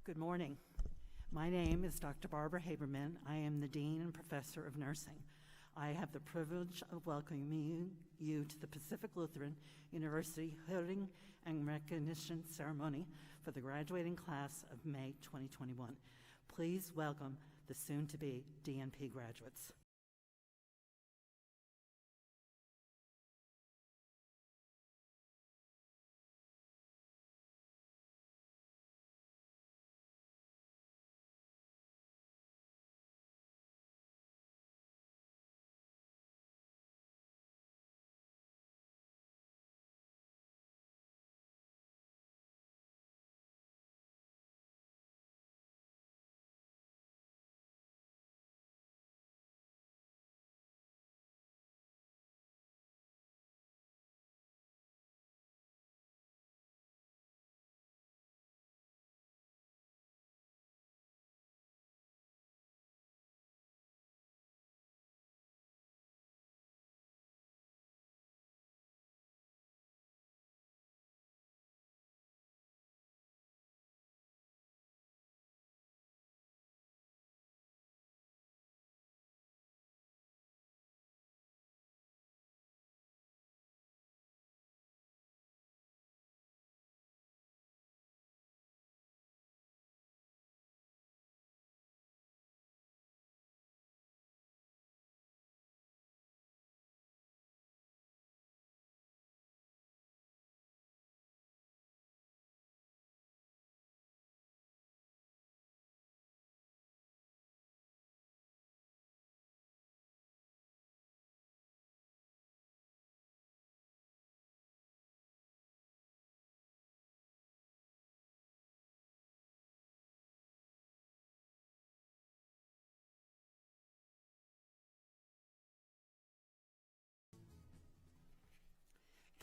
Good morning. My name is Dr. Barbara Haberman. I am the Dean and Professor of Nursing. I have the privilege of welcoming you to the Pacific Lutheran University Hooding and Recognition Ceremony for the graduating class of May 2021. Please welcome the soon-to-be DNP graduates.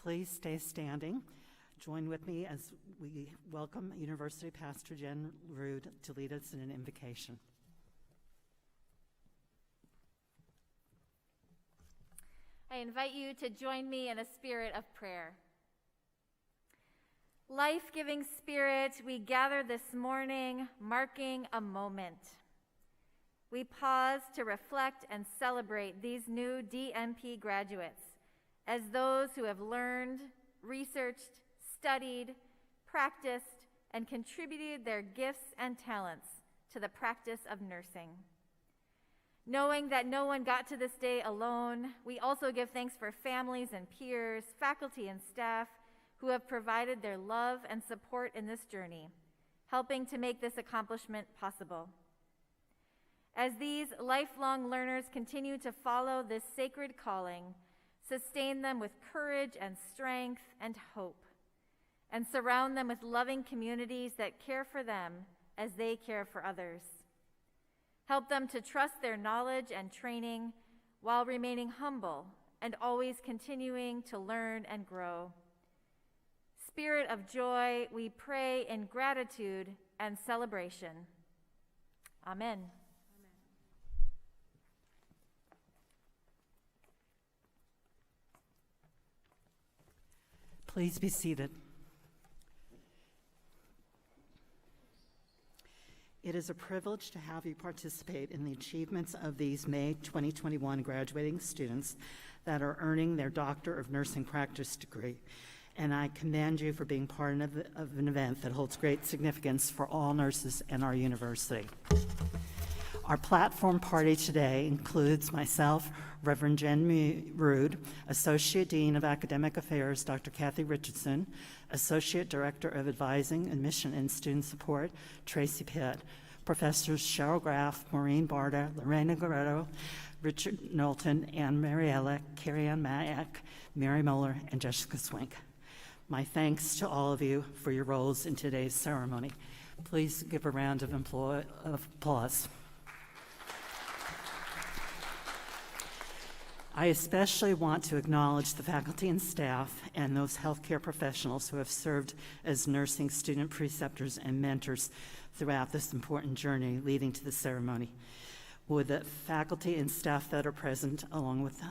Please stay standing. Join with me as we welcome University Pastor Jen Rude to lead us in an invocation. I invite you to join me in a spirit of prayer. Life-giving Spirit, we gather this morning marking a moment. We pause to reflect and celebrate these new DNP graduates as those who have learned, researched, studied, practiced, and contributed their gifts and talents to the practice of nursing. Knowing that no one got to this day alone, we also give thanks for families and peers, faculty and staff who have provided their love and support in this journey, helping to make this accomplishment possible. As these lifelong learners continue to follow this sacred calling, sustain them with courage and strength and hope, and surround them with loving communities that care for them as they care for others. Help them to trust their knowledge and training while remaining humble and always continuing to learn and grow. Spirit of joy, we pray in gratitude and celebration. Amen. Please be seated. It is a privilege to have you participate in the achievements of these May 2021 graduating students that are earning their Doctor of Nursing Practice degree, and I commend you for being part of an event that holds great significance for all nurses in our university. Our platform party today includes myself, Reverend Jen Rude, Associate Dean of Academic Affairs, Dr. Kathy Richardson, Associate Director of Advising, Admission, and Student Support, Tracy Pitt, Professors Cheryl Graff, Maureen Barda, Lorena Guerrero, Richard Knowlton, Anne Mariella, Carrie-Ann Mayak, Mary Muller, and Jessica Swink. My thanks to all of you for your roles in today's ceremony. Please give a round of applause. I especially want to acknowledge the faculty and staff and those healthcare professionals who have served as nursing student preceptors and mentors throughout this important journey leading to the ceremony. Would the faculty and staff that are present, along with,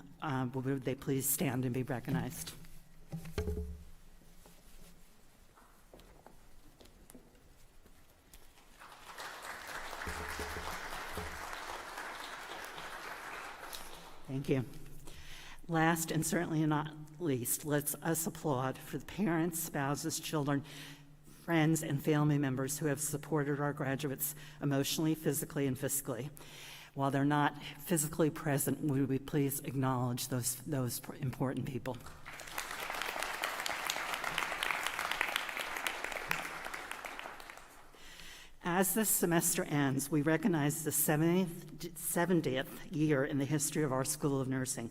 would they please stand and be recognized? Thank you. Last and certainly not least, let's us applaud for the parents, spouses, children, friends, and family members who have supported our graduates emotionally, physically, and fiscally. While they're not physically present, would we please acknowledge those important people? As this semester ends, we recognize the 70th year in the history of our School of Nursing.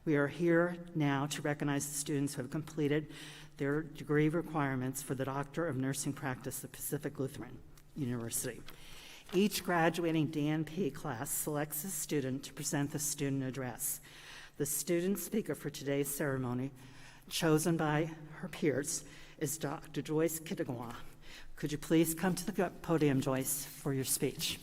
We are here now to recognize the students who have completed their degree requirements for the Doctor of Nursing Practice at Pacific Lutheran University. Each graduating DNP class selects a student to present the student address. The student speaker for today's ceremony, chosen by her peers, is Dr. Joyce Kitagawa. Could you please come to the podium, Joyce, for your speech?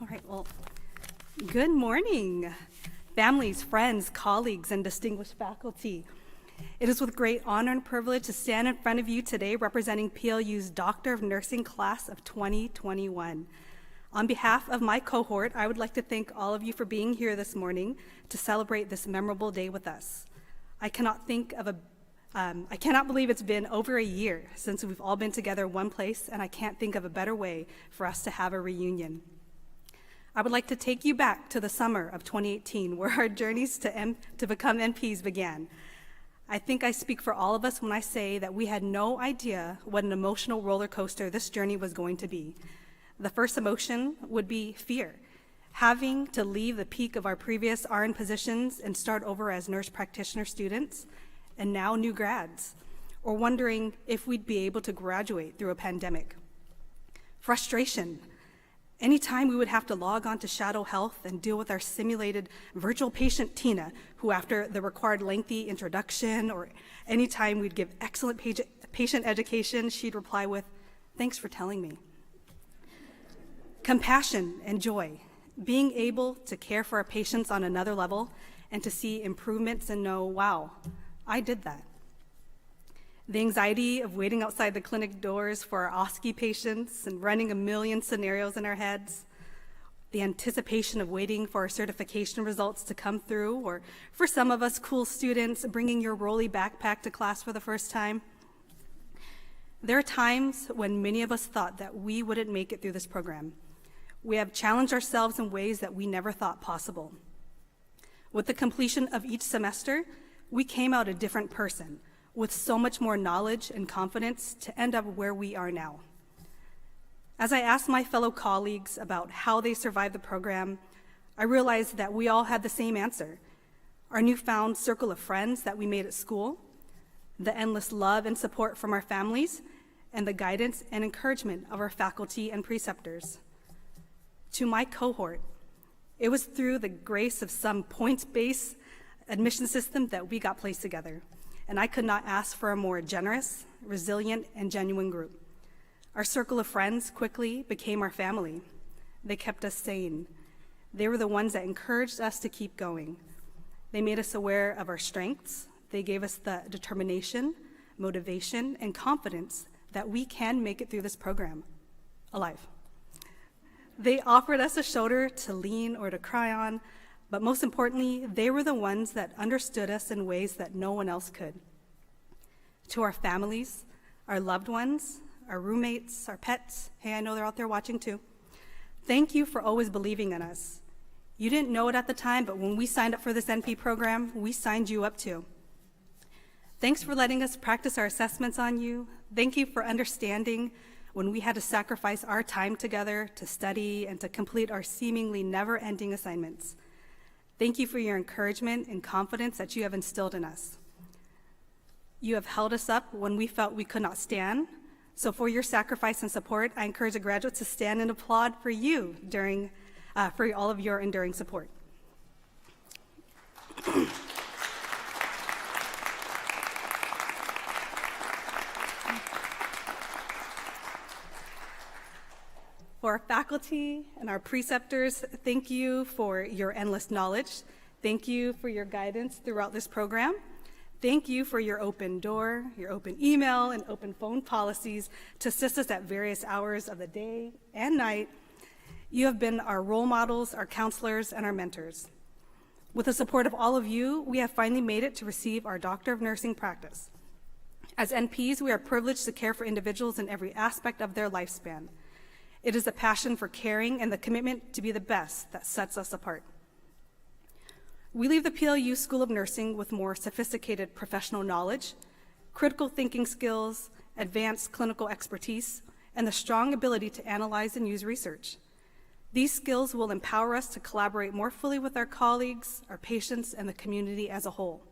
All right, well, good morning, families, friends, colleagues, and distinguished faculty. It is with great honor and privilege to stand in front of you today representing PLU's Doctor of Nursing class of 2021. On behalf of my cohort, I would like to thank all of you for being here this morning to celebrate this memorable day with us. I cannot believe it's been over a year since we've all been together in one place, and I can't think of a better way for us to have a reunion. I would like to take you back to the summer of 2018, where our journeys to become NPs began. I think I speak for all of us when I say that we had no idea what an emotional roller coaster this journey was going to be. The first emotion would be fear, having to leave the peak of our previous RN positions and start over as nurse practitioner students, and now new grads, or wondering if we'd be able to graduate through a pandemic. Frustration. Anytime we would have to log on to Shadow Health and deal with our simulated virtual patient Tina, who after the required lengthy introduction, or anytime we'd give excellent patient education, she'd reply with, "Thanks for telling me." Compassion and joy, being able to care for our patients on another level and to see improvements and know, wow, I did that. The anxiety of waiting outside the clinic doors for our OSCE patients and running a million scenarios in our heads. The anticipation of waiting for our certification results to come through, or for some of us cool students, bringing your rolly backpack to class for the first time. There are times when many of us thought that we wouldn't make it through this program. We have challenged ourselves in ways that we never thought possible. With the completion of each semester, we came out a different person, with so much more knowledge and confidence to end up where we are now. As I asked my fellow colleagues about how they survived the program, I realized that we all had the same answer: our newfound circle of friends that we made at school, the endless love and support from our families, and the guidance and encouragement of our faculty and preceptors. To my cohort, it was through the grace of some points-based admission system that we got placed together, and I could not ask for a more generous, resilient, and genuine group. Our circle of friends quickly became our family. They kept us sane. They were the ones that encouraged us to keep going. They made us aware of our strengths. They gave us the determination, motivation, and confidence that we can make it through this program alive. They offered us a shoulder to lean or to cry on, but most importantly, they were the ones that understood us in ways that no one else could. To our families, our loved ones, our roommates, our pets, hey, I know they're out there watching too, thank you for always believing in us. You didn't know it at the time, but when we signed up for this NP program, we signed you up too. Thanks for letting us practice our assessments on you. Thank you for understanding when we had to sacrifice our time together to study and to complete our seemingly never-ending assignments. Thank you for your encouragement and confidence that you have instilled in us. You have held us up when we felt we could not stand, So for your sacrifice and support, I encourage the graduates to stand and applaud for you for all of your enduring support. For our faculty and our preceptors, thank you for your endless knowledge. Thank you for your guidance throughout this program. Thank you for your open door, your open email, and open phone policies to assist us at various hours of the day and night. You have been our role models, our counselors, and our mentors. With the support of all of you, we have finally made it to receive our Doctor of Nursing practice. As NPs, we are privileged to care for individuals in every aspect of their lifespan. It is the passion for caring and the commitment to be the best that sets us apart. We leave the PLU School of Nursing with more sophisticated professional knowledge, critical thinking skills, advanced clinical expertise, and the strong ability to analyze and use research. These skills will empower us to collaborate more fully with our colleagues, our patients, and the community as a whole.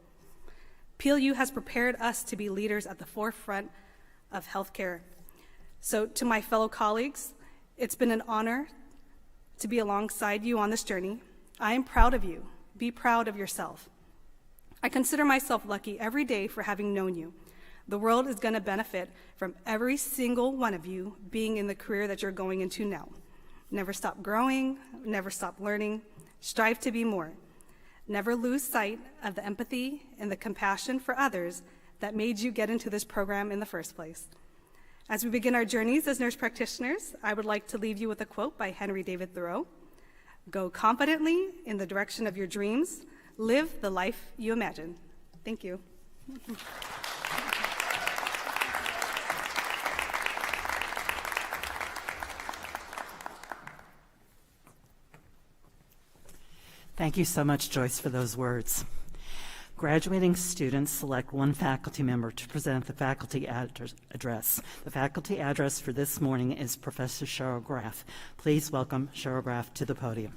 PLU has prepared us to be leaders at the forefront of healthcare. So to my fellow colleagues, it's been an honor to be alongside you on this journey. I am proud of you. Be proud of yourself. I consider myself lucky every day for having known you. The world is going to benefit from every single one of you being in the career that you're going into now. Never stop growing, never stop learning, strive to be more. Never lose sight of the empathy and the compassion for others that made you get into this program in the first place. As we begin our journeys as nurse practitioners, I would like to leave you with a quote by Henry David Thoreau. Go confidently in the direction of your dreams. Live the life you imagine. Thank you. Thank you so much, Joyce, for those words. Graduating students select one faculty member to present the faculty address. The faculty address for this morning is Professor Cheryl Graff. Please welcome Cheryl Graff to the podium.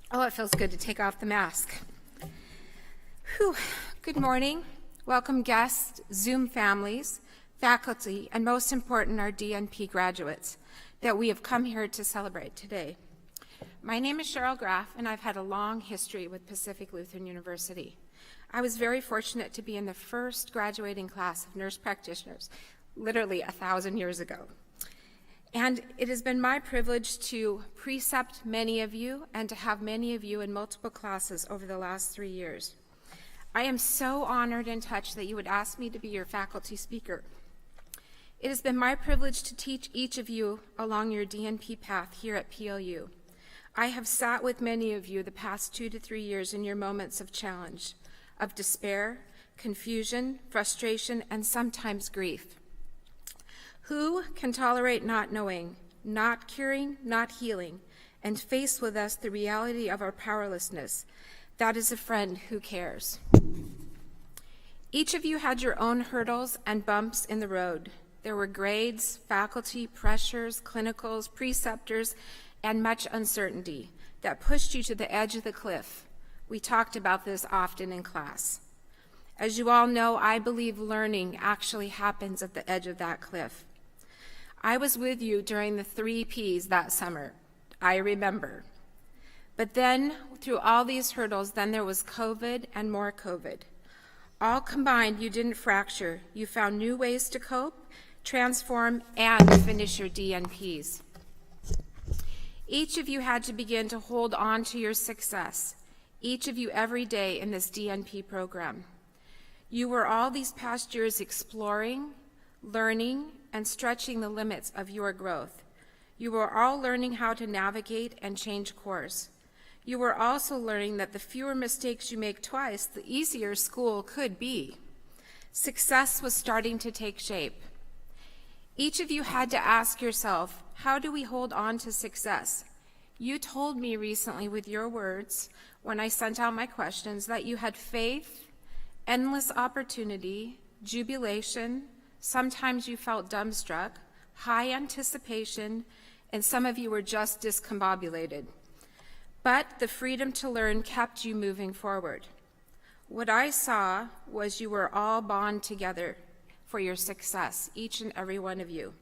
Oh, it feels good to take off the mask. Whew. Good morning. Welcome guests, Zoom families, faculty, and most important, our DNP graduates that we have come here to celebrate today. My name is Cheryl Graff, and I've had a long history with Pacific Lutheran University. I was very fortunate to be in the first graduating class of nurse practitioners, literally 1,000 years ago. And it has been my privilege to precept many of you and to have many of you in multiple classes over the last 3 years. I am so honored and touched that you would ask me to be your faculty speaker. It has been my privilege to teach each of you along your DNP path here at PLU. I have sat with many of you the past 2 to 3 years in your moments of challenge, of despair, confusion, frustration, and sometimes grief. Who can tolerate not knowing, not curing, not healing, and face with us the reality of our powerlessness? That is a friend who cares. Each of you had your own hurdles and bumps in the road. There were grades, faculty, pressures, clinicals, preceptors, and much uncertainty that pushed you to the edge of the cliff. We talked about this often in class. As you all know, I believe learning actually happens at the edge of that cliff. I was with you during the 3 Ps that summer. I remember. But then, through all these hurdles, then there was COVID and more COVID. All combined, you didn't fracture. You found new ways to cope, transform, and finish your DNPs. Each of you had to begin to hold on to your success, each of you every day in this DNP program. You were all these past years exploring, learning, and stretching the limits of your growth. You were all learning how to navigate and change course. You were also learning that the fewer mistakes you make twice, the easier school could be. Success was starting to take shape. Each of you had to ask yourself, how do we hold on to success? You told me recently with your words, when I sent out my questions, that you had faith, endless opportunity, jubilation, sometimes you felt dumbstruck, high anticipation, and some of you were just discombobulated. But the freedom to learn kept you moving forward. What I saw was you were all bond together for your success, each and every one of you.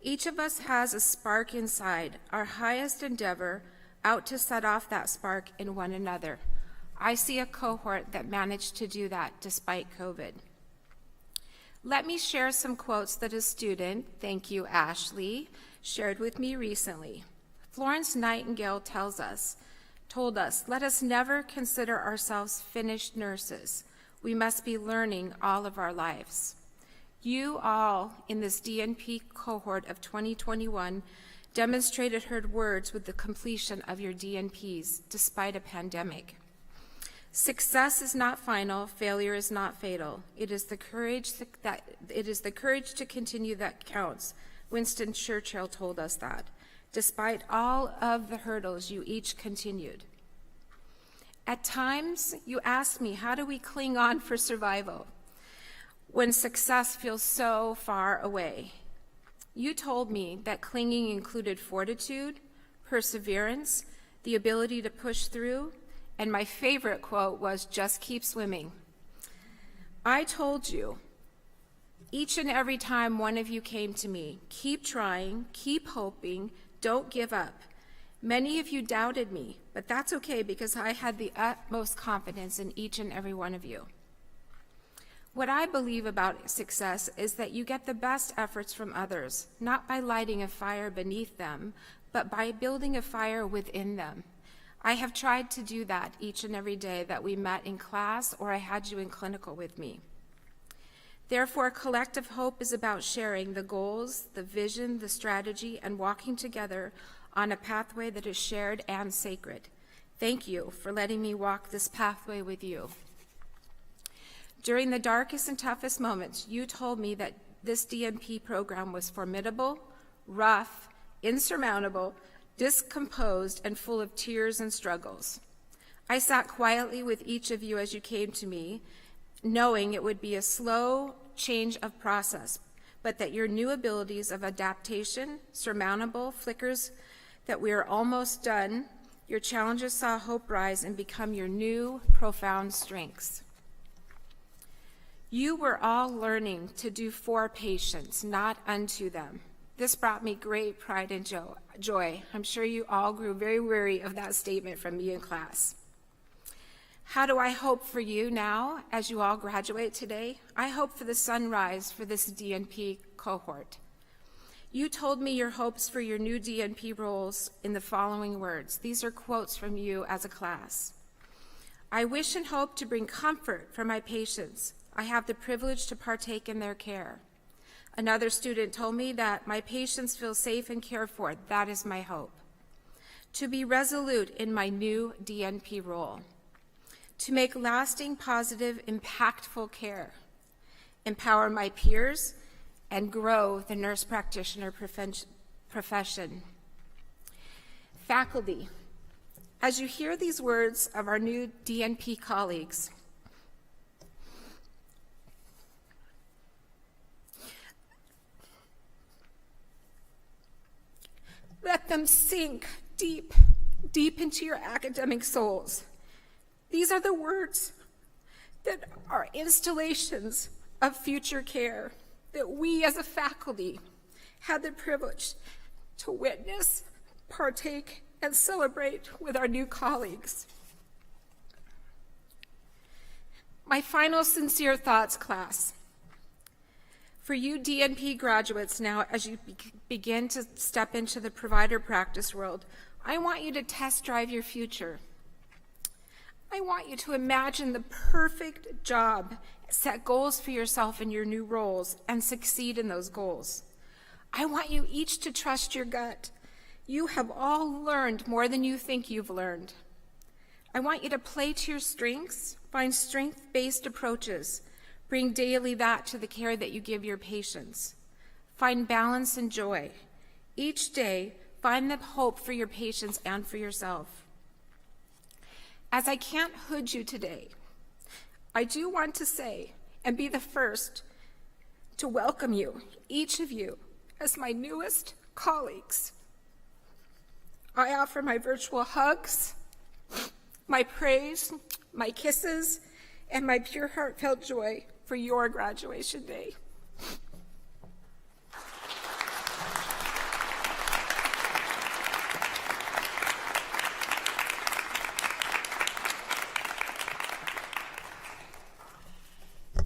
Each of us has a spark inside, our highest endeavor out to set off that spark in one another. I see a cohort that managed to do that despite COVID. Let me share some quotes that a student, thank you, Ashley, shared with me recently. Florence Nightingale told us, let us never consider ourselves finished nurses. We must be learning all of our lives. You all in this DNP cohort of 2021 demonstrated her words with the completion of your DNPs despite a pandemic. Success is not final, failure is not fatal. It is the courage to continue that counts. Winston Churchill told us that. Despite all of the hurdles, you each continued. At times, you asked me, how do we cling on for survival when success feels so far away? You told me that clinging included fortitude, perseverance, the ability to push through, and my favorite quote was, just keep swimming. I told you, each and every time one of you came to me, keep trying, keep hoping, don't give up. Many of you doubted me, but that's okay because I had the utmost confidence in each and every one of you. What I believe about success is that you get the best efforts from others, not by lighting a fire beneath them, but by building a fire within them. I have tried to do that each and every day that we met in class or I had you in clinical with me. Therefore, collective hope is about sharing the goals, the vision, the strategy, and walking together on a pathway that is shared and sacred. Thank you for letting me walk this pathway with you. During the darkest and toughest moments, you told me that this DNP program was formidable, rough, insurmountable, discomposed, and full of tears and struggles. I sat quietly with each of you as you came to me, knowing it would be a slow change of process, but that your new abilities of adaptation, surmountable flickers, that we are almost done, your challenges saw hope rise and become your new profound strengths. You were all learning to do for patients, not unto them. This brought me great pride and joy. I'm sure you all grew very weary of that statement from me in class. How do I hope for you now as you all graduate today? I hope for the sunrise for this DNP cohort. You told me your hopes for your new DNP roles in the following words. These are quotes from you as a class. I wish and hope to bring comfort for my patients. I have the privilege to partake in their care. Another student told me that my patients feel safe and cared for. That is my hope. To be resolute in my new DNP role. To make lasting, positive, impactful care. Empower my peers and grow the nurse practitioner profession. Faculty, as you hear these words of our new DNP colleagues, let them sink deep, deep into your academic souls. These are the words that are installations of future care that we as a faculty had the privilege to witness, partake, and celebrate with our new colleagues. My final sincere thoughts, class. For you DNP graduates now, as you begin to step into the provider practice world, I want you to test drive your future. I want you to imagine the perfect job, set goals for yourself in your new roles, and succeed in those goals. I want you each to trust your gut. You have all learned more than you think you've learned. I want you to play to your strengths, find strength-based approaches, bring daily that to the care that you give your patients. Find balance and joy. Each day, find the hope for your patients and for yourself. As I can't hood you today, I do want to say and be the first to welcome you, each of you, as my newest colleagues. I offer my virtual hugs, my praise, my kisses, and my pure heartfelt joy for your graduation day.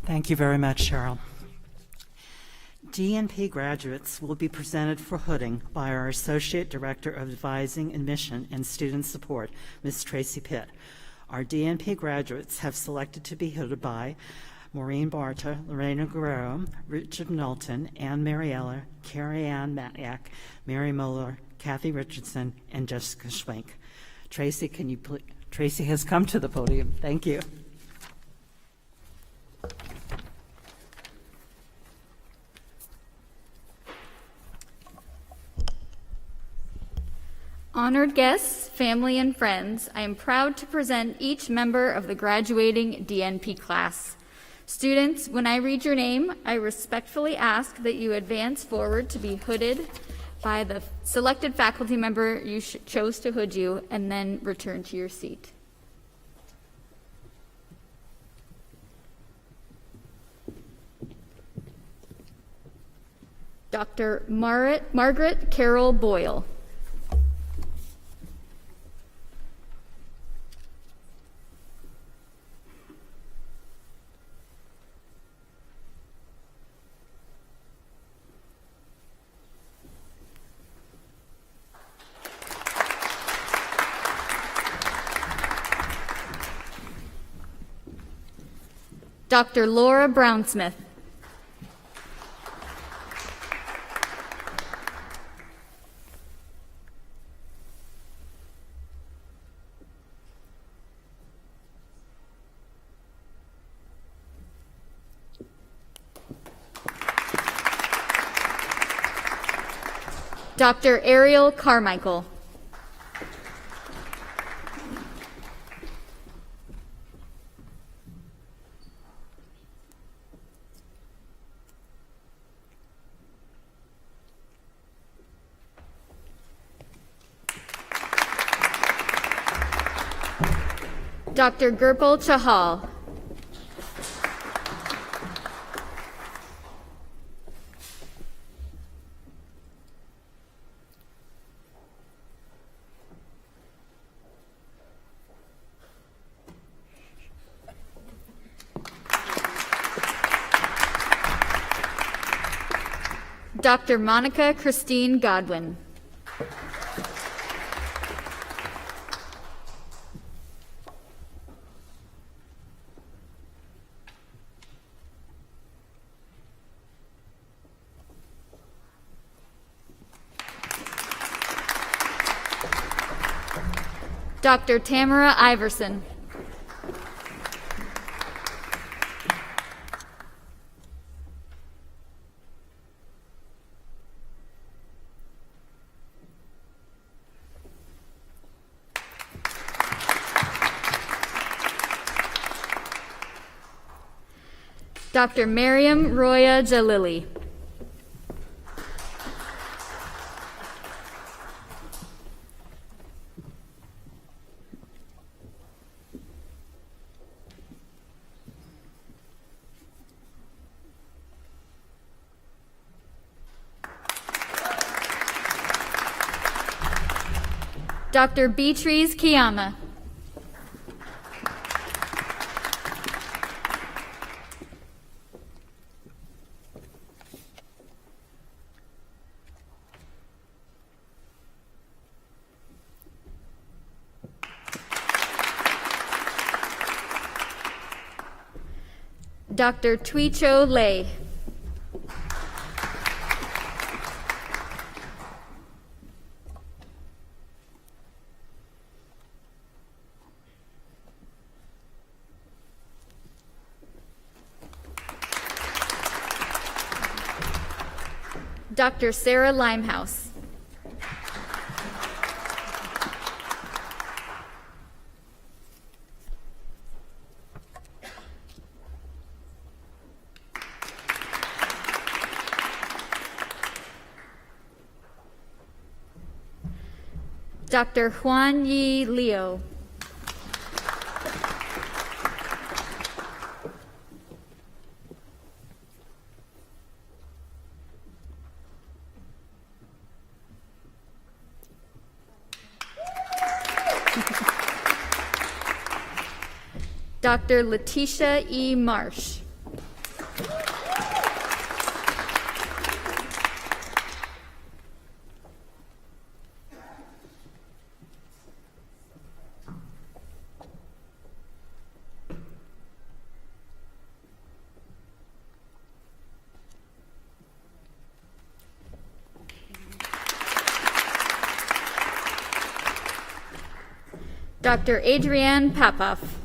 Thank you very much, Cheryl. DNP graduates will be presented for hooding by our Associate Director of Advising, Admission, and Student Support, Ms. Tracy Pitt. Our DNP graduates have selected to be hooded by Maureen Barta, Lorena Guerrero, Richard Knowlton, Anne Mariella, Carrie Ann Matyak, Mary Moeller, Kathy Richardson, and Jessica Schwenk. Tracy, can you please? Tracy has come to the podium. Thank you. Honored guests, family, and friends, I am proud to present each member of the graduating DNP class. Students, when I read your name, I respectfully ask that you advance forward to be hooded by the selected faculty member you chose to hood you, and then return to your seat. Dr. Margaret Carol Boyle. Dr. Laura Brownsmith. Dr. Ariel Carmichael. Dr. Gurpal Chahal. Dr. Monica Christine Godwin. Dr. Tamara Iverson. Dr. Miriam Roya Jalili. Dr. Beatrice Kiyama. Dr. Tuicho Lei. Dr. Sarah Limehouse. Dr. Juan Yi Leo. Dr. Letitia E. Marsh. Dr. Adrienne Papoff.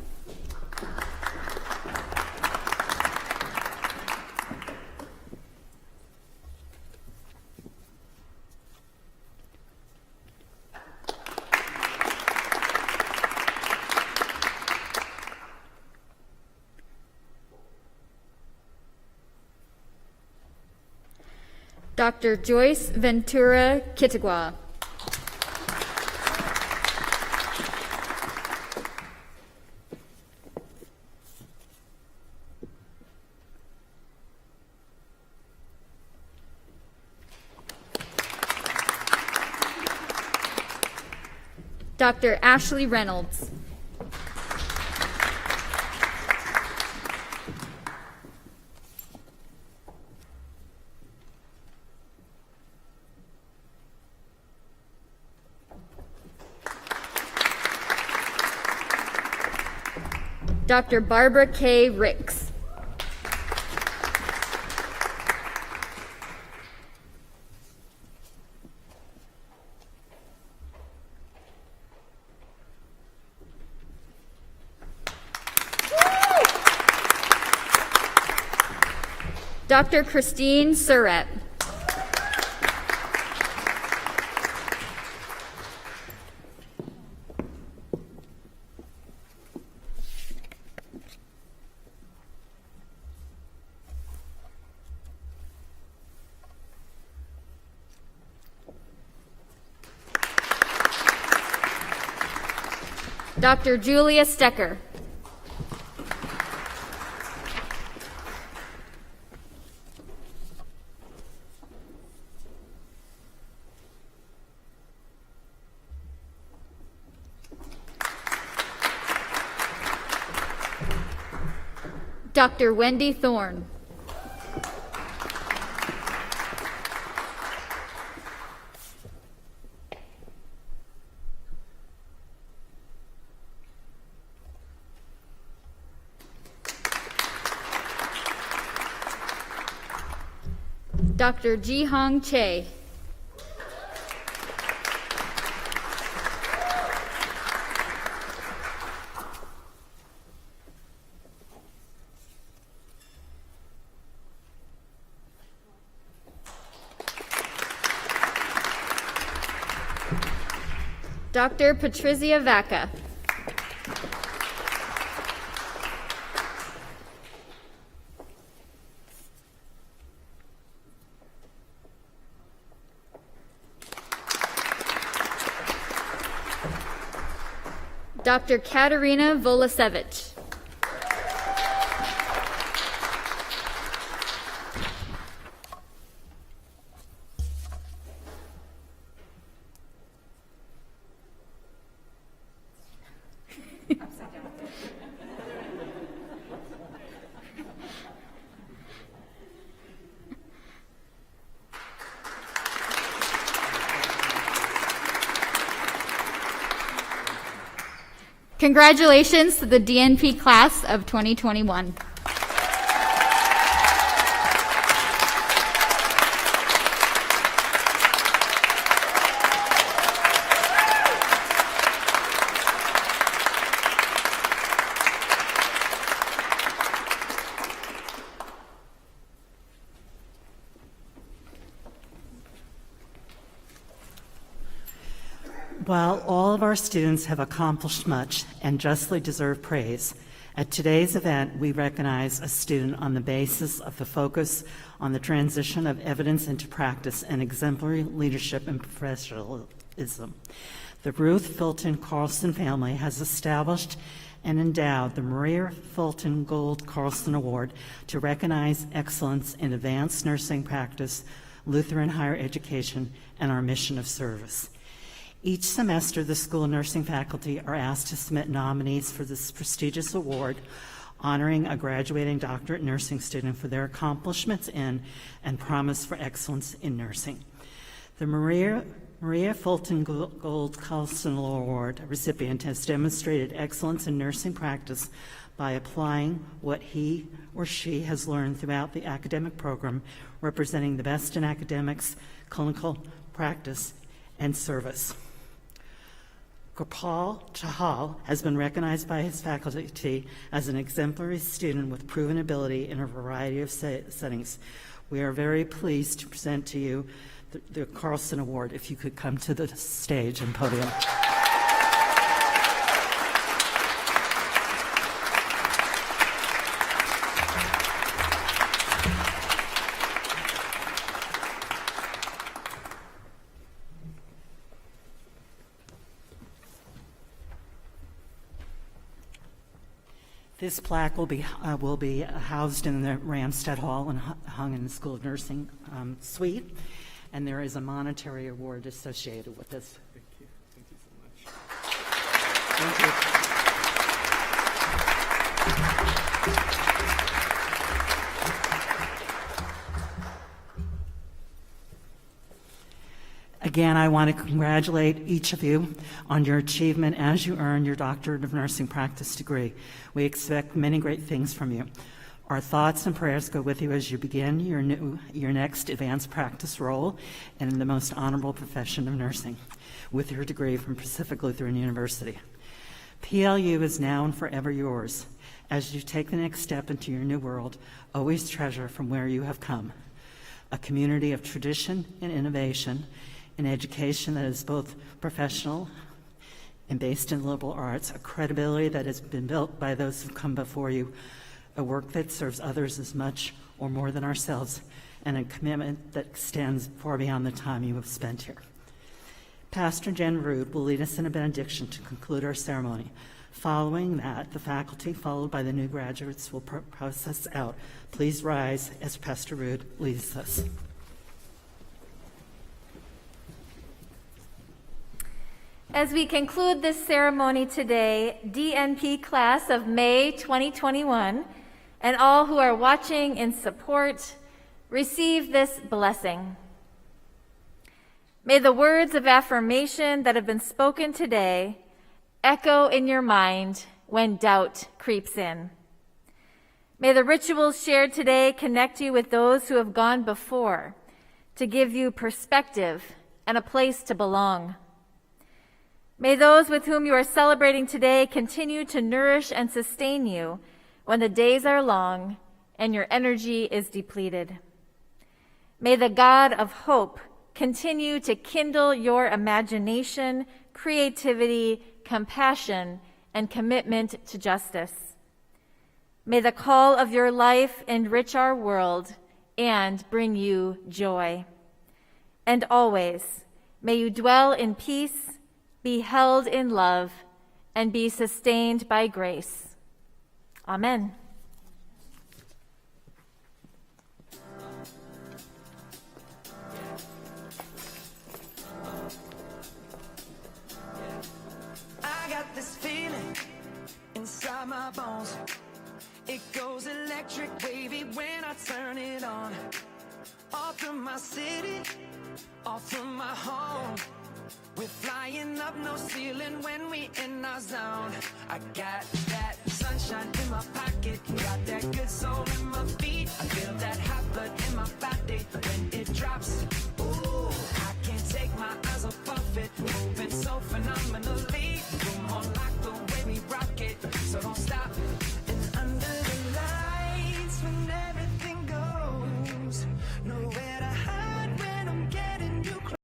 Dr. Joyce Ventura Kittigwa. Dr. Ashley Reynolds. Dr. Barbara K. Ricks. Dr. Christine Surratt. Dr. Julia Stecker. Dr. Wendy Thorne. Dr. Ji-Hong Che. Dr. Patrizia Vaca. Dr. Katerina Volasevich. Congratulations to the DNP class of 2021. While all of our students have accomplished much and justly deserve praise, at today's event we recognize a student on the basis of the focus on the transition of evidence into practice and exemplary leadership and professionalism. The Ruth Fulton Carlson family has established and endowed the Maria Fulton Gold Carlson Award to recognize excellence in advanced nursing practice, Lutheran higher education, and our mission of service. Each semester, the School of Nursing faculty are asked to submit nominees for this prestigious award, honoring a graduating doctorate nursing student for their accomplishments in and promise for excellence in nursing. The Maria Fulton Gold Carlson Award recipient has demonstrated excellence in nursing practice by applying what he or she has learned throughout the academic program, representing the best in academics, clinical practice, and service. Gopal Chahal has been recognized by his faculty as an exemplary student with proven ability in a variety of settings. We are very pleased to present to you the Carlson Award. If you could come to the stage and podium. This plaque will be housed in the Ramstead Hall and hung in the School of Nursing suite, and there is a monetary award associated with this. Thank you. Thank you so much. Thank you. Again, I want to congratulate each of you on your achievement as you earn your Doctorate of Nursing Practice degree. We expect many great things from you. Our thoughts and prayers go with you as you begin your next advanced practice role in the most honorable profession of nursing with your degree from Pacific Lutheran University. PLU is now and forever yours. As you take the next step into your new world, always treasure from where you have come. A community of tradition and innovation, an education that is both professional and based in liberal arts, a credibility that has been built by those who've come before you, a work that serves others as much or more than ourselves, and a commitment that extends far beyond the time you have spent here. Pastor Jen Rude will lead us in a benediction to conclude our ceremony. Following that, the faculty, followed by the new graduates, will process out. Please rise as Pastor Rude leads us. As we conclude this ceremony today, DNP class of May 2021 and all who are watching in support, receive this blessing. May the words of affirmation that have been spoken today echo in your mind when doubt creeps in. May the rituals shared today connect you with those who have gone before to give you perspective and a place to belong. May those with whom you are celebrating today continue to nourish and sustain you when the days are long and your energy is depleted. May the God of hope continue to kindle your imagination, creativity, compassion, and commitment to justice. May the call of your life enrich our world and bring you joy. And always, may you dwell in peace, be held in love, and be sustained by grace. Amen. I got this feeling inside my bones. It goes electric wavy when I turn it on. All through my city, all through my home. We're flying up, no ceiling when we in our zone. I got that sunshine in my pocket, got that good soul in my feet. I feel that hot blood in my